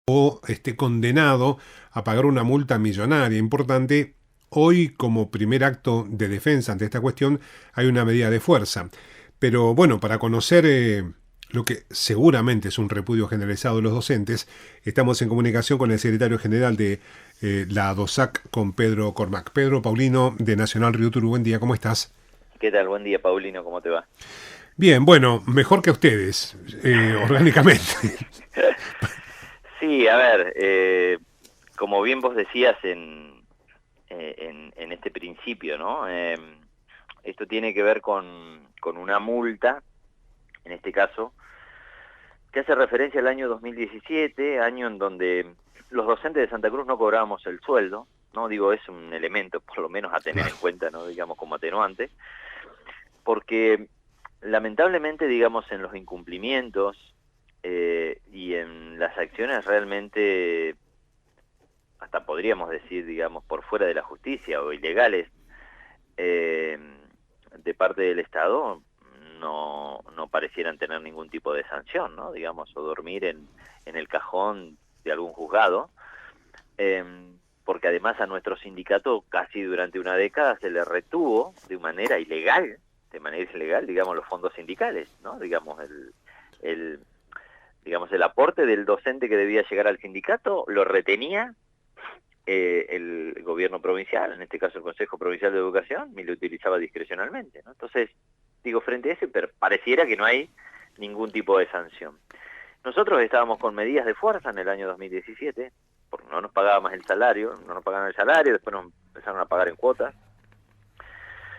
o esté condenado a pagar una multa millonaria importante. Hoy, como primer acto de defensa ante esta cuestión, hay una medida de fuerza. Pero bueno, para conocer lo que seguramente es un repudio generalizado de los docentes, estamos en comunicación con el secretario general de la DOSAC, con Pedro Cormac. Pedro Paulino, de Nacional Río Turbio, buen día, ¿cómo estás? ¿Qué tal? Buen día, Paulino, ¿cómo te va? Bien, bueno, mejor que ustedes, orgánicamente. Sí, a ver, como bien vos decías en este principio, ¿no? Esto tiene que ver con una multa, en este caso, que hace referencia al año 2017, año en donde los docentes de Santa Cruz no cobrábamos el sueldo, ¿no? Digo, es un elemento por lo menos a tener Claro. en cuenta, ¿no? Digamos, como atenuante, porque lamentablemente, digamos, en los incumplimientos y en las acciones realmente, hasta podríamos decir, digamos, por fuera de la justicia o ilegales eh, de parte del Estado, no parecieran tener ningún tipo de sanción, ¿no? Digamos, o dormir en el cajón de algún juzgado, eh, porque además a nuestro sindicato casi durante una década se le retuvo de manera ilegal, digamos, los fondos sindicales, ¿no? Digamos, el digamos, el aporte del docente que debía llegar al sindicato lo retenía el gobierno provincial, en este caso el Consejo Provincial de Educación, y lo utilizaba discrecionalmente, ¿no? Entonces, digo, frente a eso, pero pareciera que no hay ningún tipo de sanción. Nosotros estábamos con medidas de fuerza en el año 2017, porque no nos pagaba más el salario, no nos pagaban el salario, después nos empezaron a pagar en cuotas.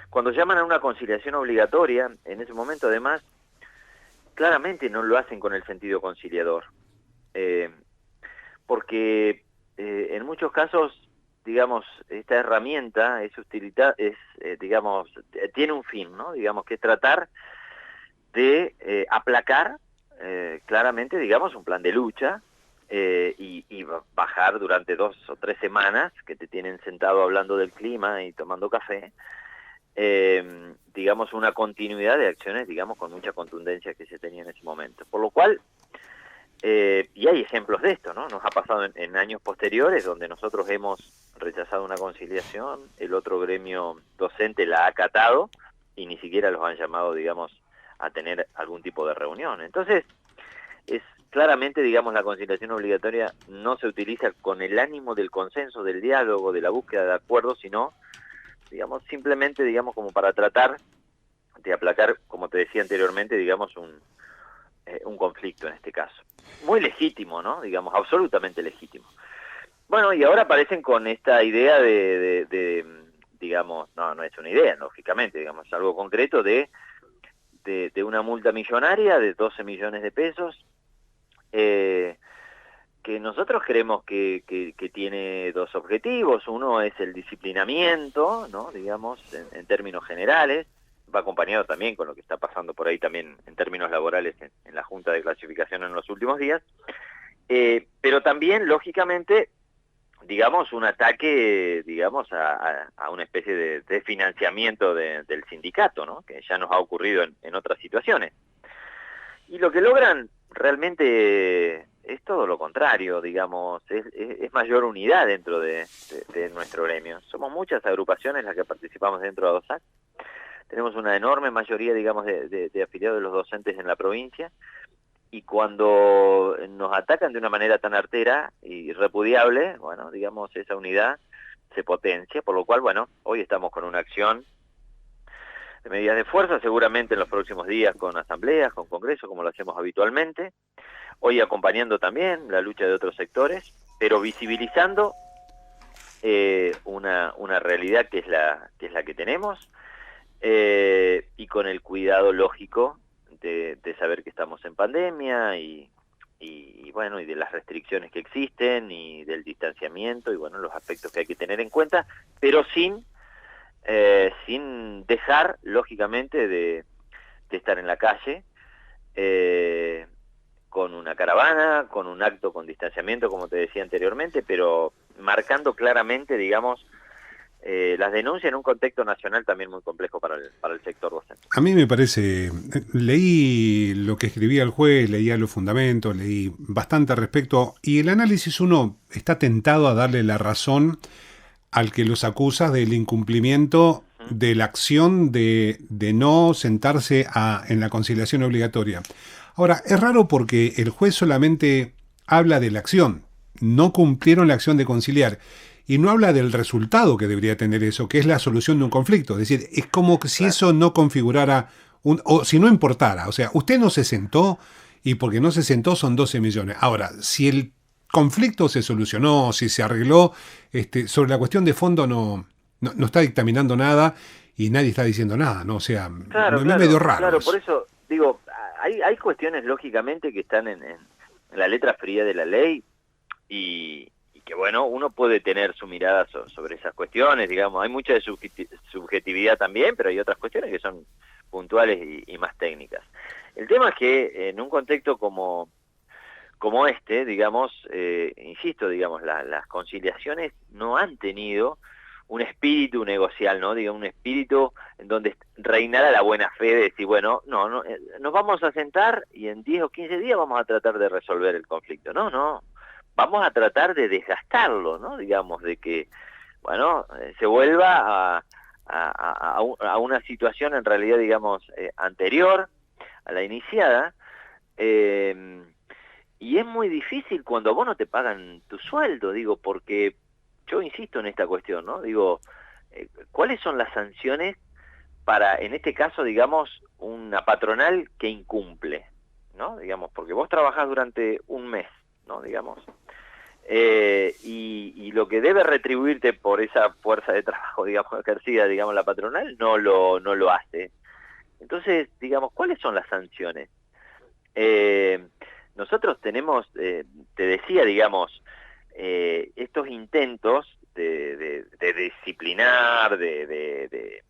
Cuando llaman a una conciliación obligatoria, en ese momento además, claramente no lo hacen con el sentido conciliador. Eh, porque en muchos casos, digamos, esta herramienta es digamos, tiene un fin, ¿no? Digamos, que es tratar de aplacar claramente, digamos, un plan de lucha y bajar durante 2 o 3 semanas que te tienen sentado hablando del clima y tomando café, digamos, una continuidad de acciones, digamos, con mucha contundencia que se tenía en ese momento. Por lo cual, y hay ejemplos de esto, ¿no? Nos ha pasado en años posteriores donde nosotros hemos rechazado una conciliación, el otro gremio docente la ha acatado y ni siquiera los han llamado, digamos, a tener algún tipo de reunión. Entonces, es claramente, digamos, la conciliación obligatoria no se utiliza con el ánimo del consenso, del diálogo, de la búsqueda de acuerdos, sino, digamos, simplemente, digamos, como para tratar de aplacar, como te decía anteriormente, digamos, un conflicto en este caso. Muy legítimo, ¿no? Digamos, absolutamente legítimo. Bueno, y ahora aparecen con esta idea digamos, no es una idea, lógicamente, digamos, algo concreto de una multa millonaria de 12 millones de pesos, eh, que nosotros creemos que tiene dos objetivos. Uno es el disciplinamiento, ¿no? Digamos, en términos generales, va acompañado también con lo que está pasando por ahí también en términos laborales en la Junta de Clasificación en los últimos días, pero también, lógicamente, digamos, un ataque, digamos, a una especie de financiamiento del sindicato, ¿no? Que ya nos ha ocurrido en otras situaciones. Y lo que logran realmente es todo lo contrario, digamos, es mayor unidad dentro de nuestro gremio. Somos muchas agrupaciones las que participamos dentro de ADOSAC. Tenemos una enorme mayoría, digamos, de afiliados de los docentes en la provincia, y cuando nos atacan de una manera tan artera y repudiable, bueno, digamos, esa unidad se potencia, por lo cual, bueno, hoy estamos con una acción de medidas de fuerza, seguramente en los próximos días con asambleas, con congresos, como lo hacemos habitualmente, hoy acompañando también la lucha de otros sectores, pero visibilizando una realidad que es la que tenemos, y con el cuidado lógico de saber que estamos en pandemia y bueno, y de las restricciones que existen y del distanciamiento y bueno, los aspectos que hay que tener en cuenta, pero sin dejar, lógicamente, de estar en la calle, eh, con una caravana, con un acto con distanciamiento, como te decía anteriormente, pero marcando claramente, digamos, las denuncias en un contexto nacional también muy complejo para el sector docente. A mí me parece, leí lo que escribía el juez, leía los fundamentos, leí bastante al respecto, y el análisis uno está tentado a darle la razón al que los acusa del incumplimiento de la acción de no sentarse en la conciliación obligatoria. Ahora, es raro porque el juez solamente habla de la acción, no cumplieron la acción de conciliar, y no habla del resultado que debería tener eso, que es la solución de un conflicto. Es decir, es como que si eso no configurara, o si no importara. O sea, usted no se sentó y porque no se sentó son 12 millones. Ahora, si el conflicto se solucionó, si se arregló, sobre la cuestión de fondo no está dictaminando nada y nadie está diciendo nada, ¿no? O sea, Claro, me medio raro. claro, Eso. por eso digo, hay cuestiones lógicamente que están en la letra fría de la ley y que bueno, uno puede tener su mirada sobre esas cuestiones, digamos, hay mucha de subjetividad también, pero hay otras cuestiones que son puntuales y más técnicas. El tema es que en un contexto como este, digamos, insisto, digamos, las conciliaciones no han tenido un espíritu negocial, ¿no? Digo, un espíritu en donde reinara la buena fe de decir, bueno, no, nos vamos a sentar y en 10 o 15 días vamos a tratar de resolver el conflicto. No, vamos a tratar de desgastarlo, ¿no? Digamos, de que, bueno, se vuelva a una situación en realidad, digamos, anterior a la iniciada, y es muy difícil cuando a vos no te pagan tu sueldo, digo, porque yo insisto en esta cuestión, ¿no? Digo, ¿cuáles son las sanciones para, en este caso, digamos, una patronal que incumple, ¿no? Digamos, porque vos trabajás durante un mes, ¿no? Digamos, y lo que debe retribuirte por esa fuerza de trabajo, digamos, ejercida, digamos, la patronal, no lo hace. Entonces, digamos, ¿cuáles son las sanciones? Nosotros tenemos, te decía, digamos, estos intentos de disciplinar, de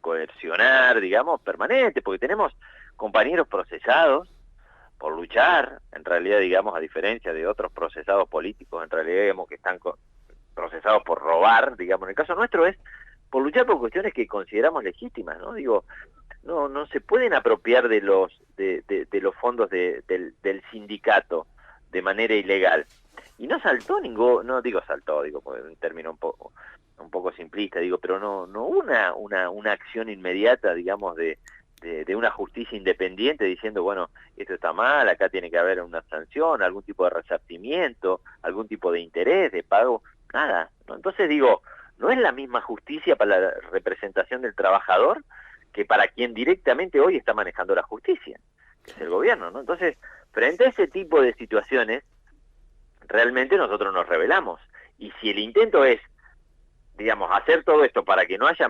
coercionar, digamos, permanente, porque tenemos compañeros procesados por luchar, en realidad, digamos, a diferencia de otros procesados políticos, en realidad, digamos, que están procesados por robar, digamos, en el caso nuestro es por luchar por cuestiones que consideramos legítimas, ¿no? Digo, no se pueden apropiar de los fondos del sindicato de manera ilegal. Y no saltó no digo saltó, digo, por un término un poco simplista, digo, pero no hubo una acción inmediata, digamos, de una justicia independiente diciendo, bueno, esto está mal, acá tiene que haber una sanción, algún tipo de resarcimiento, algún tipo de interés, de pago, nada, ¿no? Entonces digo, no es la misma justicia para la representación del trabajador que para quien directamente hoy está manejando la justicia, que es el gobierno, ¿no? Entonces, frente a ese tipo de situaciones, realmente nosotros nos rebelamos. Y si el intento es, digamos, hacer todo esto para que no haya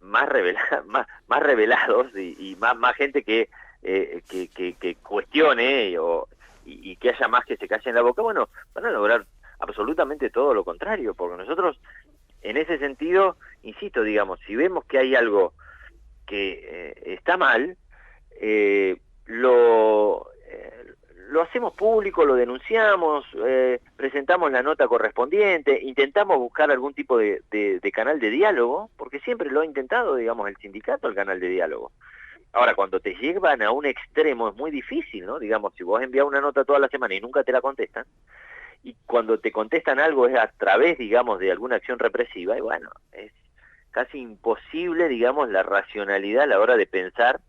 más revelados y más gente que cuestione y que haya más que se calle en la boca, bueno, van a lograr absolutamente todo lo contrario, porque nosotros, en ese sentido, insisto, digamos, si vemos que hay algo que está mal, lo hacemos público, lo denunciamos, presentamos la nota correspondiente, intentamos buscar algún tipo de canal de diálogo, porque siempre lo ha intentado, digamos, el sindicato, el canal de diálogo. Ahora, cuando te llevan a un extremo es muy difícil, ¿no? Digamos, si vos envías una nota toda la semana y nunca te la contestan, y cuando te contestan algo es a través, digamos, de alguna acción represiva, y bueno, es casi imposible, digamos, la racionalidad a la hora de pensar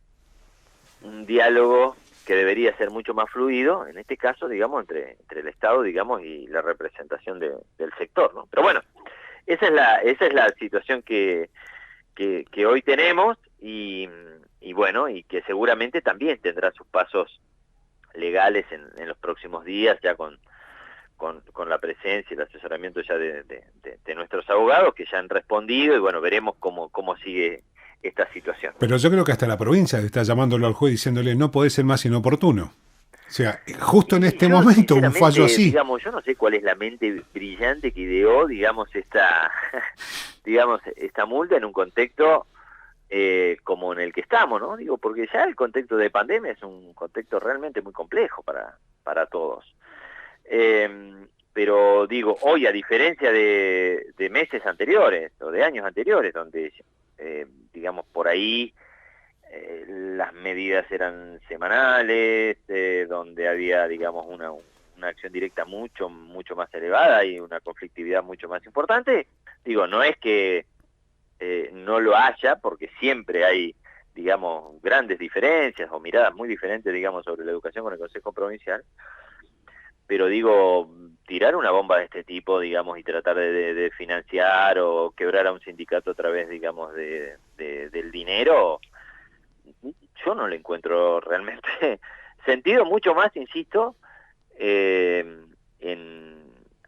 un diálogo que debería ser mucho más fluido, en este caso, digamos, entre el Estado, digamos, y la representación del sector, ¿no? Pero bueno, esa es la situación que hoy tenemos y bueno, y que seguramente también tendrá sus pasos legales en los próximos días, ya con la presencia y el asesoramiento ya de nuestros abogados que ya han respondido y bueno, veremos cómo sigue esta situación. Pero yo creo que hasta la provincia está llamándolo al juez diciéndole no puede ser más inoportuno. O sea, justo en este momento un fallo así. Digamos, yo no sé cuál es la mente brillante que ideó, digamos, digamos, esta multa en un contexto como en el que estamos, ¿no? Digo, porque ya el contexto de pandemia es un contexto realmente muy complejo para todos. pero digo, hoy a diferencia de meses anteriores o de años anteriores, donde, digamos, por ahí las medidas eran semanales, donde había, digamos, una acción directa mucho más elevada y una conflictividad mucho más importante, digo, no es que no lo haya, porque siempre hay, digamos, grandes diferencias o miradas muy diferentes, digamos, sobre la educación con el Consejo Provincial, pero digo, tirar una bomba de este tipo, digamos, y tratar de financiar o quebrar a un sindicato a través, digamos, del dinero, yo no le encuentro realmente sentido, mucho más, insisto,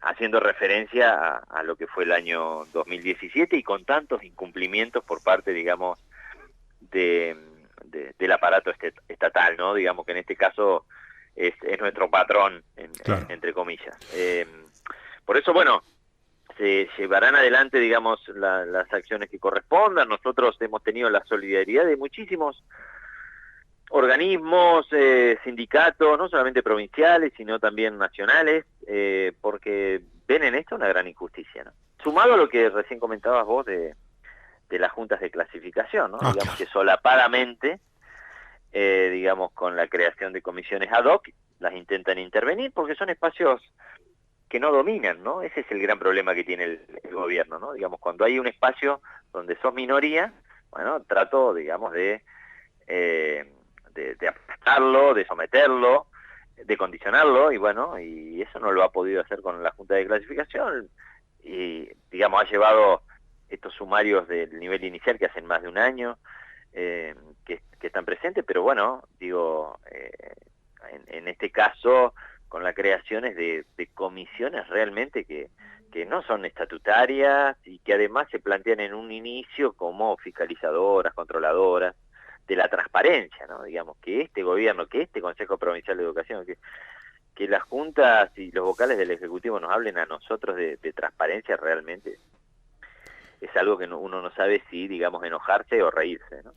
haciendo referencia a lo que fue el año 2017 y con tantos incumplimientos por parte, digamos, del aparato estatal, ¿no? Digamos que en este caso es nuestro patrón, Claro. entre comillas. Por eso, bueno, se llevarán adelante, digamos, las acciones que correspondan. Nosotros hemos tenido la solidaridad de muchísimos organismos, sindicatos, no solamente provinciales, sino también nacionales, porque ven en esto una gran injusticia, ¿no? Sumado a lo que recién comentabas vos de las juntas de clasificación, ¿no? Digamos Claro. que solapadamente, digamos, con la creación de comisiones ad hoc, las intentan intervenir porque son espacios que no dominan, ¿no? Ese es el gran problema que tiene el gobierno, ¿no? Digamos, cuando hay un espacio donde sos minoría, bueno, trato, digamos, de aplastarlo, de someterlo, de condicionarlo, y bueno, y eso no lo ha podido hacer con la Junta de Clasificación, y digamos, ha llevado estos sumarios del nivel inicial que hacen más de un año, que están presentes, pero bueno, digo, en este caso, con las creaciones de comisiones realmente que no son estatutarias y que además se plantean en un inicio como fiscalizadoras, controladoras, de la transparencia, ¿no? Digamos, que este gobierno, que este Consejo Provincial de Educación, que las juntas y los vocales del Ejecutivo nos hablen a nosotros de transparencia realmente, es algo que uno no sabe si, digamos, enojarse o reírse, ¿no?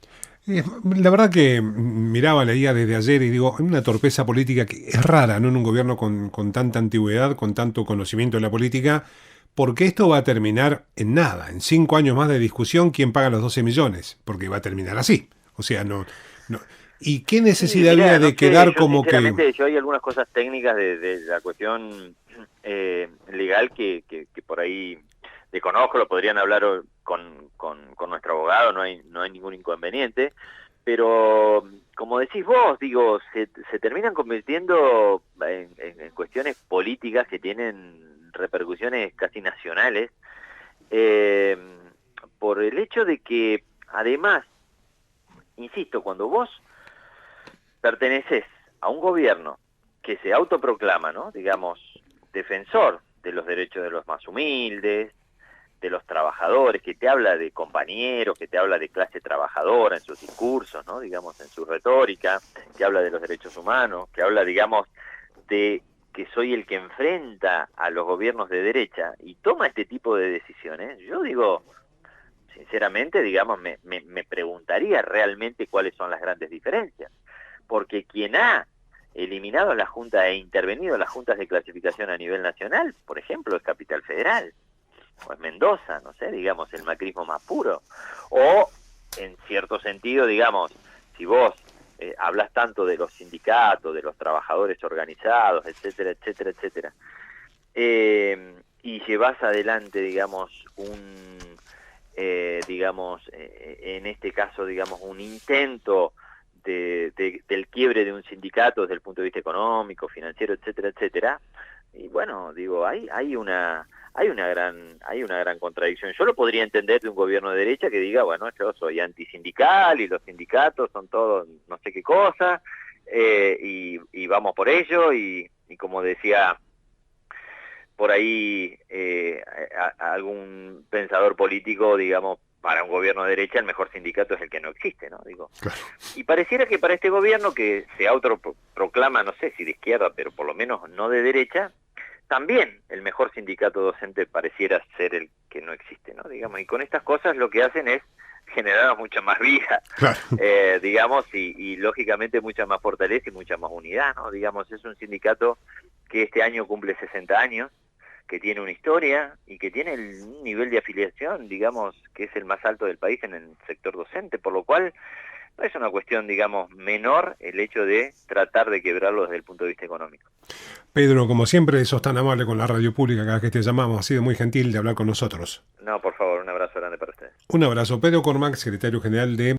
La verdad que miraba, leía desde ayer y digo, hay una torpeza política que es rara, ¿no? En un gobierno con tanta antigüedad, con tanto conocimiento de la política, porque esto va a terminar en nada, en 5 años más de discusión, ¿quién paga los 12 millones? Porque va a terminar así. O sea, no. ¿Y qué Sí, necesidad mirá, había no de sé, quedar yo como que... sinceramente, yo hay algunas cosas técnicas de la cuestión legal que por ahí desconozco, lo podrían hablar con nuestro abogado, no hay ningún inconveniente, pero como decís vos, digo, se terminan convirtiendo en cuestiones políticas que tienen repercusiones casi nacionales, eh, por el hecho de que, además, insisto, cuando vos perteneces a un gobierno que se autoproclama, ¿no? Digamos, defensor de los derechos de los más humildes, de los trabajadores, que te habla de compañeros, que te habla de clase trabajadora en sus discursos, ¿no? Digamos, en su retórica, que habla de los derechos humanos, que habla, digamos, de que soy el que enfrenta a los gobiernos de derecha y toma este tipo de decisiones. Yo digo, sinceramente, digamos, me preguntaría realmente cuáles son las grandes diferencias, porque quien ha eliminado la Junta e intervenido en las juntas de clasificación a nivel nacional, por ejemplo, es Capital Federal, o es Mendoza, no sé, digamos, el macrismo más puro, o en cierto sentido, digamos, si vos hablas tanto de los sindicatos, de los trabajadores organizados, etcétera, etcétera, etcétera, y llevas adelante, digamos, en este caso, digamos, un intento del quiebre de un sindicato desde el punto de vista económico, financiero, etcétera, etcétera, y bueno, digo, hay una gran contradicción. Yo lo podría entender de un gobierno de derecha que diga, bueno, yo soy antisindical y los sindicatos son todos no sé qué cosa, y vamos por ello, y como decía por ahí algún pensador político, digamos, para un gobierno de derecha el mejor sindicato es el que no existe, ¿no? Digo, Claro. y pareciera que para este gobierno que se autoproclama, no sé si de izquierda, pero por lo menos no de derecha, también el mejor sindicato docente pareciera ser el que no existe, ¿no? Digamos, y con estas cosas lo que hacen es generar mucha más vida, Claro. digamos, y lógicamente mucha más fortaleza y mucha más unidad, ¿no? Digamos, es un sindicato que este año cumple 60 años, que tiene una historia y que tiene un nivel de afiliación, digamos, que es el más alto del país en el sector docente, por lo cual no es una cuestión, digamos, menor el hecho de tratar de quebrarlo desde el punto de vista económico. Pedro, como siempre, sos tan amable con la radio pública cada vez que te llamamos, ha sido muy gentil de hablar con nosotros. No, por favor, un abrazo grande para ustedes. Un abrazo. Pedro Cormac, secretario general de